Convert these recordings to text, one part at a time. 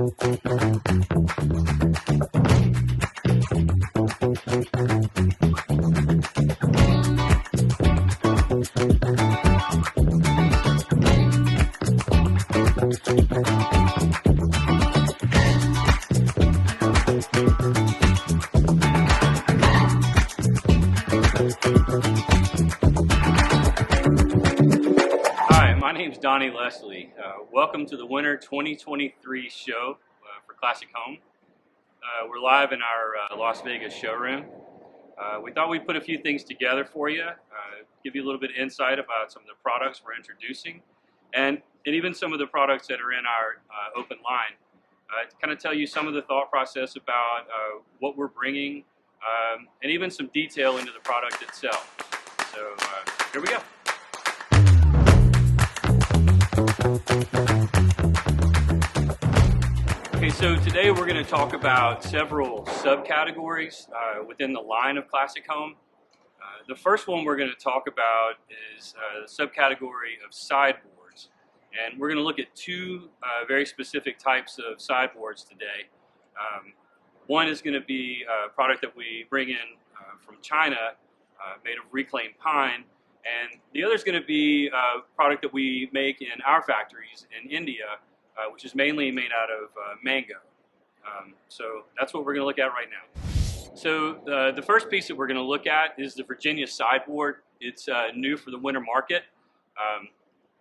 Hi, my name is Donnie Leslie. Welcome to the Winter 2023 show for Classic Home. We're live in our Las Vegas showroom. We thought we'd put a few things together for you, give you a little bit of insight about some of the products we're introducing, and even some of the products that are in our open line. To kind of tell you some of the thought process about what we're bringing, and even some detail into the product itself. So here we go. Okay, so today we're going to talk about several subcategories within the line of Classic Home. The first one we're going to talk about is the subcategory of sideboards. And we're going to look at two very specific types of sideboards today. One is going to be a product that we bring in from China, made of reclaimed pine. And the other is going to be a product that we make in our factories in India, which is mainly made out of mango. So that's what we're going to look at right now. So the first piece that we're going to look at is the Virginia sideboard. It's new for the winter market.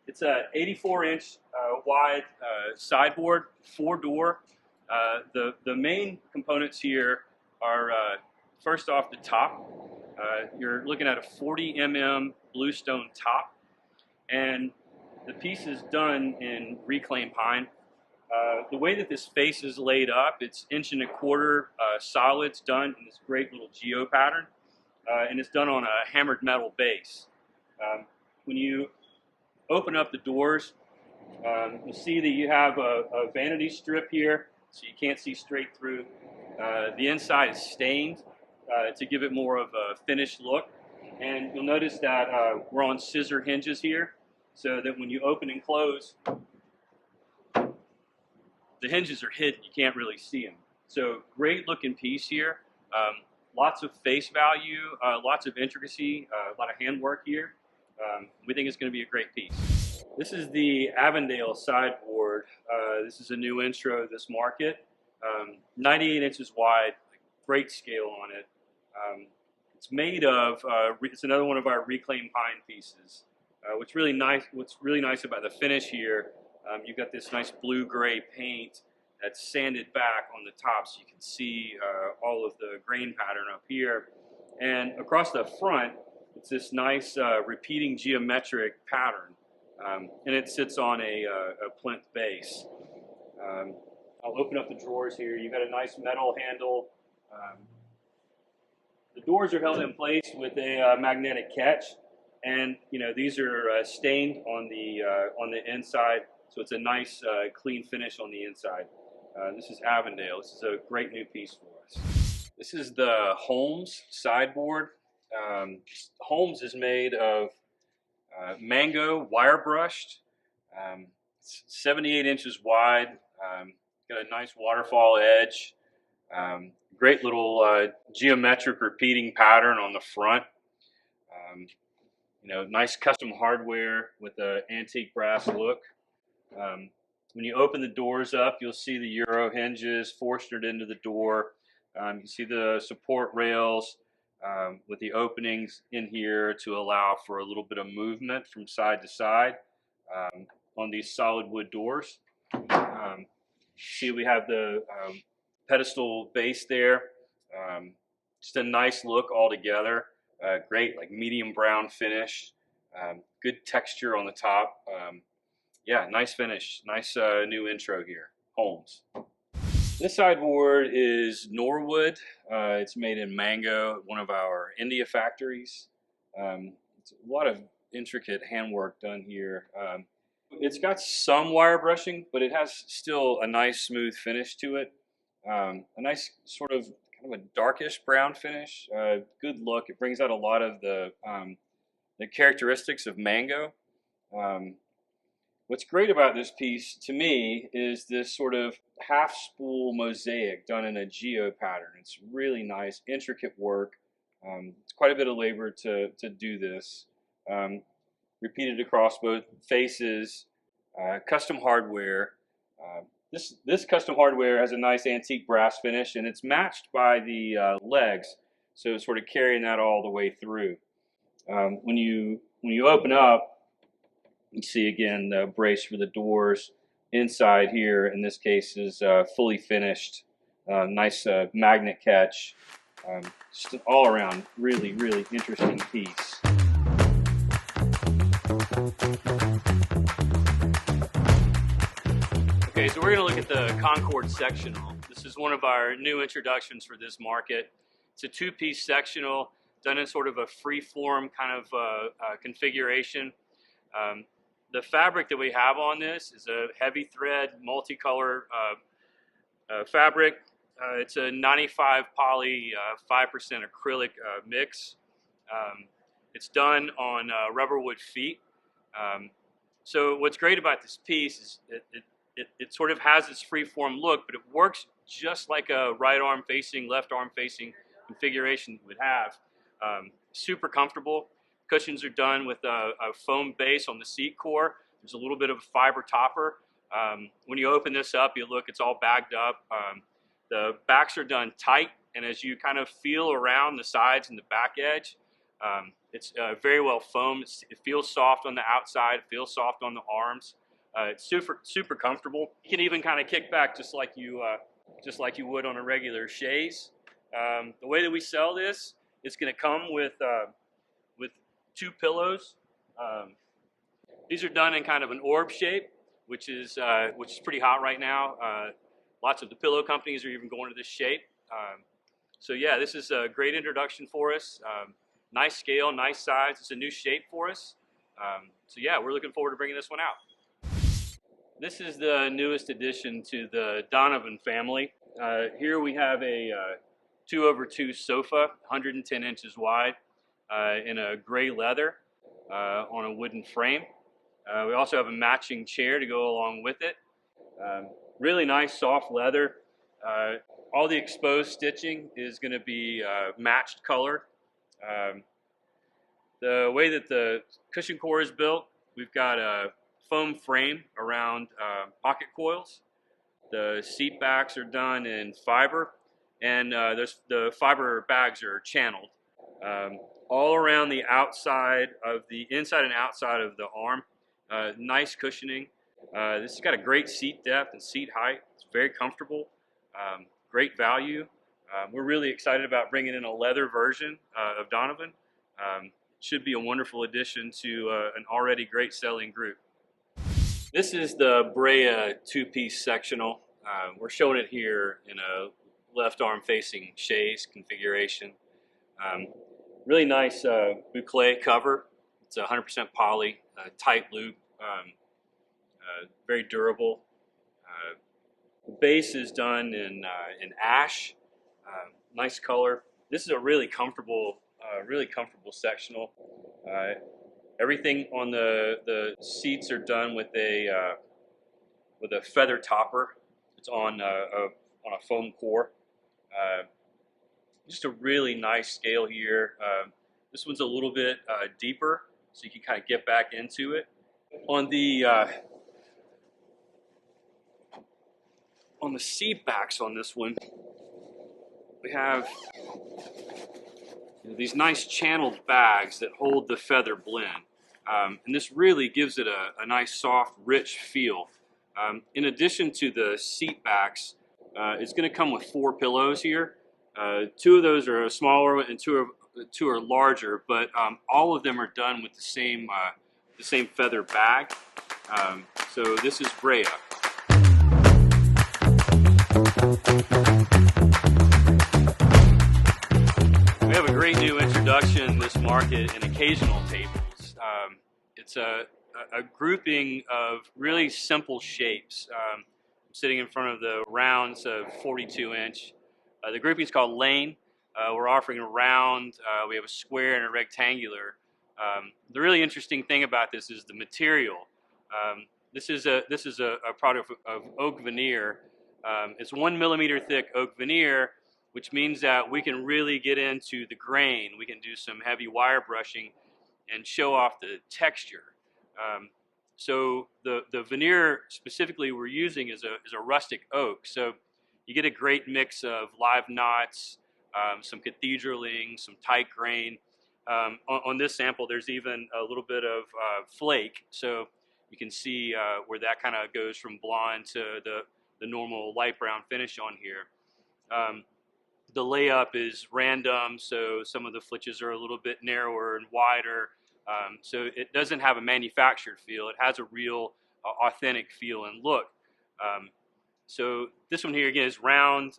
It's a 84-inch wide sideboard, 4-door. The main components here are first off the top. You're looking at a 40 mm bluestone top, and the piece is done in reclaimed pine. The way that this face is laid up, it's 1.25 inch solids done in this great little geo pattern, and it's done on a hammered metal base. When you open up the doors, you'll see that you have a vanity strip here, so you can't see straight through. The inside is stained to give it more of a finished look, and you'll notice that we're on scissor hinges here, so that when you open and close, the hinges are hidden. You can't really see them. So great looking piece here. Lots of face value, lots of intricacy, a lot of handwork here. We think it's going to be a great piece. This is the Avondale sideboard. This is a new intro to this market. 98 inches wide, great scale on it. It's made of, it's another one of our reclaimed pine pieces. What's really nice about the finish here, you've got this nice blue-gray paint that's sanded back on the top, so you can see all of the grain pattern up here. And across the front, it's this nice repeating geometric pattern, and it sits on a plinth base. I'll open up the drawers here. You've got a nice metal handle. The doors are held in place with a magnetic catch, and these are stained on the inside, so it's a nice clean finish on the inside. This is Avondale. This is a great new piece for us. This is the Holmes sideboard. Holmes is made of mango wire brushed. It's 78 inches wide. Got a nice waterfall edge. Great little geometric repeating pattern on the front. Nice custom hardware with an antique brass look. When you open the doors up, you'll see the Euro hinges forced into the door. You can see the support rails with the openings in here to allow for a little bit of movement from side to side on these solid wood doors. See, we have the pedestal base there. Just a nice look all together. Great, like medium brown finish. Good texture on the top. Yeah, nice finish. Nice new intro here. Holmes. This sideboard is Norwood. It's made in mango, one of our India factories. It's a lot of intricate handwork done here. It's got some wire brushing, but it has still a nice smooth finish to it. A nice sort of kind of a darkish brown finish. Good look. It brings out a lot of the characteristics of mango. What's great about this piece to me is this sort of half spool mosaic done in a geo pattern. It's really nice, intricate work. It's quite a bit of labor to do this. Repeated across both faces, custom hardware. This custom hardware has a nice antique brass finish, and it's matched by the legs, so it's sort of carrying that all the way through. When you open up, you see again the brace for the doors. Inside here, in this case, is fully finished. Nice magnet catch. Just an all-around really, really interesting piece. Okay, so we're going to look at the Concord sectional. This is one of our new introductions for this market. It's a two-piece sectional done in sort of a free-form kind of configuration. The fabric that we have on this is a heavy thread, multicolor fabric. It's a 95 poly, 5% acrylic mix. It's done on rubber wood feet. So what's great about this piece is it sort of has this free-form look, but it works just like a right arm facing, left arm facing configuration would have. Super comfortable. Cushions are done with a foam base on the seat core. There's a little bit of a fiber topper. When you open this up, you look, it's all bagged up. The backs are done tight, and as you kind of feel around the sides and the back edge, it's very well foamed. It feels soft on the outside. It feels soft on the arms. It's super comfortable. You can even kind of kick back just like you would on a regular chaise. The way that we sell this, it's going to come with 2 pillows. These are done in kind of an orb shape, which is pretty hot right now. Lots of the pillow companies are even going to this shape. So yeah, this is a great introduction for us. Nice scale, nice size. It's a new shape for us. So yeah, we're looking forward to bringing this one out. This is the newest addition to the Donovan family. Here we have a 2x2 sofa, 110 inches wide, in a gray leather on a wooden frame. We also have a matching chair to go along with it. Really nice soft leather. All the exposed stitching is going to be matched color. The way that the cushion core is built, we've got a foam frame around pocket coils. The seat backs are done in fiber, and the fiber bags are channeled. All around the outside of the inside and outside of the arm, nice cushioning. This has got a great seat depth and seat height. It's very comfortable, great value. We're really excited about bringing in a leather version of Donovan. Should be a wonderful addition to an already great selling group. This is the Brea two-piece sectional. We're showing it here in a left arm facing chaise configuration. Really nice boucle cover. It's 100% poly, tight loop, very durable. The base is done in ash, nice color. This is a really comfortable sectional. Everything on the seats are done with a feather topper. It's on a foam core. Just a really nice scale here. This one's a little bit deeper, so you can kind of get back into it. On the seat backs on this one, we have these nice channeled bags that hold the feather blend. And this really gives it a nice, soft, rich feel. In addition to the seat backs, it's going to come with 4 pillows here. 2 of those are smaller and 2 are larger, but all of them are done with the same feather bag. So this is Brea. We have a great new introduction in this market in occasional tables. It's a grouping of really simple shapes. I'm sitting in front of the rounds of 42-inch. The grouping is called Lane. We're offering a round, we have a square and a rectangular. The really interesting thing about this is the material. This is a product of oak veneer. It's 1 millimeter thick oak veneer, which means that we can really get into the grain. We can do some heavy wire brushing and show off the texture. So the veneer specifically we're using is a rustic oak. So you get a great mix of live knots, some cathedraling, some tight grain. On this sample, there's even a little bit of flake. So you can see where that kind of goes from blonde to the normal light brown finish on here. The layup is random, so some of the flitches are a little bit narrower and wider. So it doesn't have a manufactured feel. It has a real authentic feel and look. So this one here again is round.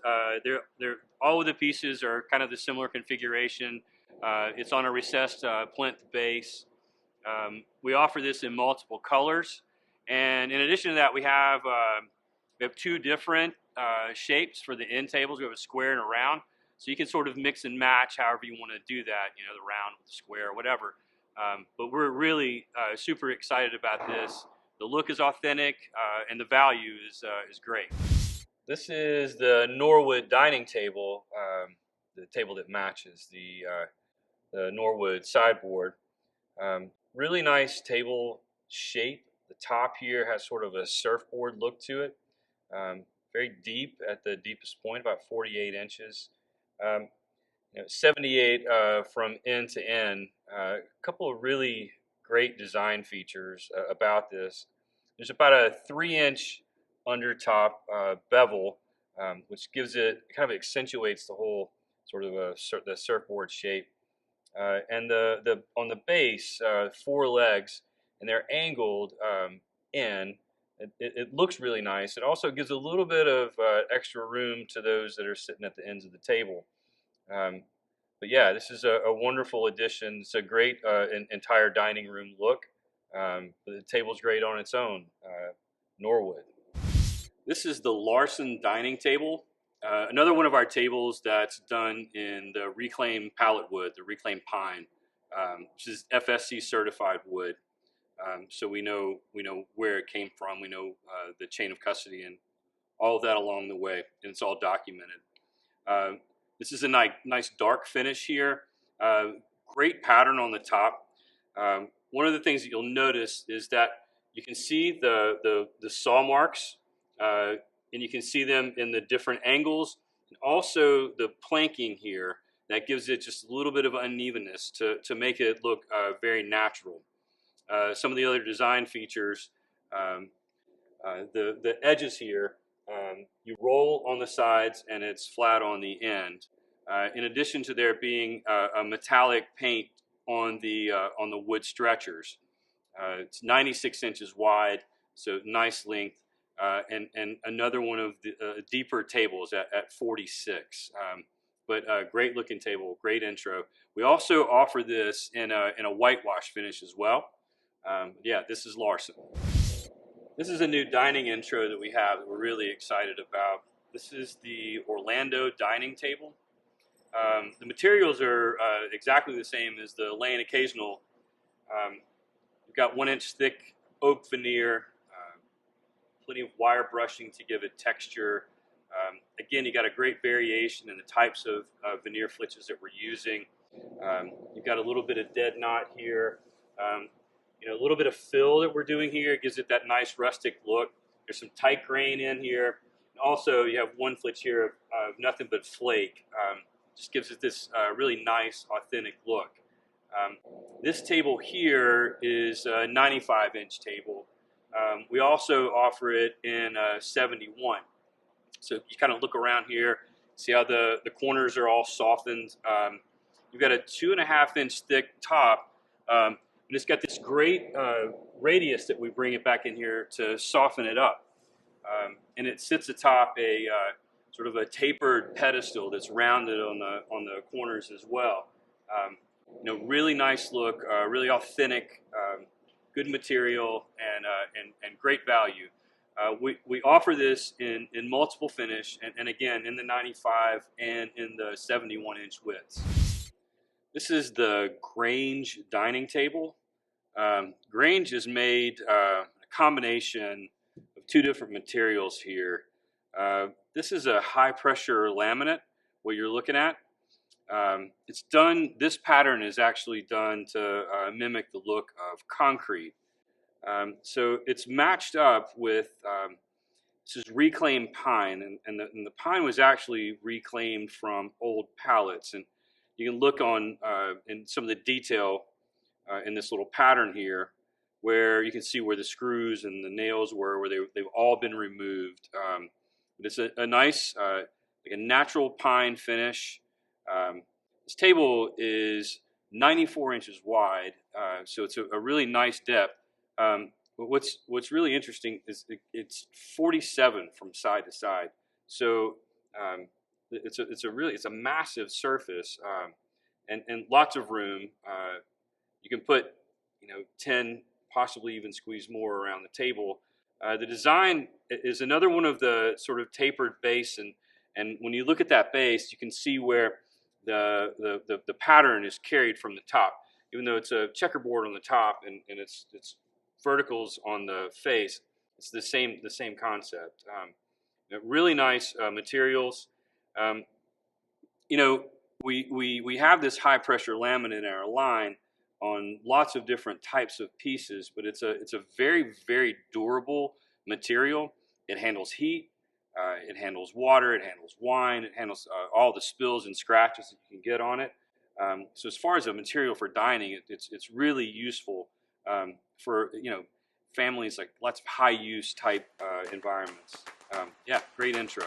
All of the pieces are kind of the similar configuration. It's on a recessed plinth base. We offer this in multiple colors, and in addition to that, we have two different shapes for the end tables. We have a square and a round, so you can sort of mix and match however you want to do that. You know, the round with the square, or whatever. But we're really super excited about this. The look is authentic, and the value is great. This is the Norwood dining table, the table that matches the Norwood sideboard. Really nice table shape. The top here has sort of a surfboard look to it. Very deep at the deepest point, about 48 inches. 78 from end to end. A couple of really great design features about this. There's about a 3-inch undertop bevel, which gives it, kind of accentuates the whole sort of the surfboard shape. And on the base, 4 legs, and they're angled in. It looks really nice. It also gives a little bit of extra room to those that are sitting at the ends of the table. But yeah, this is a wonderful addition. It's a great entire dining room look. The table's great on its own. Norwood. This is the Larson dining table. Another one of our tables that's done in the reclaimed pallet wood, the reclaimed pine, which is FSC certified wood. So we know where it came from. We know the chain of custody and all of that along the way, and it's all documented. This is a nice dark finish here. Great pattern on the top. One of the things that you'll notice is that you can see the saw marks, and you can see them in the different angles, and also the planking here that gives it just a little bit of unevenness to make it look very natural. Some of the other design features, the edges here, you roll on the sides and it's flat on the end. In addition to there being a metallic paint on the wood stretchers. It's 96 inches wide, so nice length, and another one of the deeper tables at 46. But a great looking table, great intro. We also offer this in a whitewash finish as well. Yeah, this is Larson. This is a new dining intro that we have that we're really excited about. This is the Orlando dining table. The materials are exactly the same as the Lane Occasional. We've got 1-inch thick oak veneer, plenty of wire brushing to give it texture. Again, you got a great variation in the types of veneer flitches that we're using. You've got a little bit of dead knot here. A little bit of fill that we're doing here. It gives it that nice rustic look. There's some tight grain in here. And also, you have one flitch here of nothing but flake. Just gives it this really nice, authentic look. This table here is a 95-inch table. We also offer it in 71. So you kind of look around here, see how the corners are all softened. You've got a 2.5-inch thick top. And it's got this great radius that we bring it back in here to soften it up. And it sits atop a sort of a tapered pedestal that's rounded on the corners as well. Really nice look, really authentic, good material, and great value. We offer this in multiple finish, and again in the 95 and in the 71-inch widths. This is the Grange dining table. Grange is made a combination of two different materials here. This is a high pressure laminate, what you're looking at. It's done, this pattern is actually done to mimic the look of concrete. So it's matched up with, this is reclaimed pine, and the pine was actually reclaimed from old pallets. And you can look on in some of the detail in this little pattern here, where you can see where the screws and the nails were, where they've all been removed. But it's a nice, like a natural pine finish. This table is 94 inches wide, so it's a really nice depth. But what's really interesting is it's 47 from side to side. So it's a massive surface, and lots of room. You can put 10, possibly even squeeze more around the table. The design is another one of the sort of tapered base, and when you look at that base, you can see where the pattern is carried from the top. Even though it's a checkerboard on the top and it's verticals on the face, it's the same concept. Really nice materials. We have this high pressure laminate in our line on lots of different types of pieces, but it's a very, very durable material. It handles heat, it handles water, it handles wine, it handles all the spills and scratches that you can get on it. So as far as a material for dining, it's really useful for families, like lots of high use type environments. Yeah, great intro.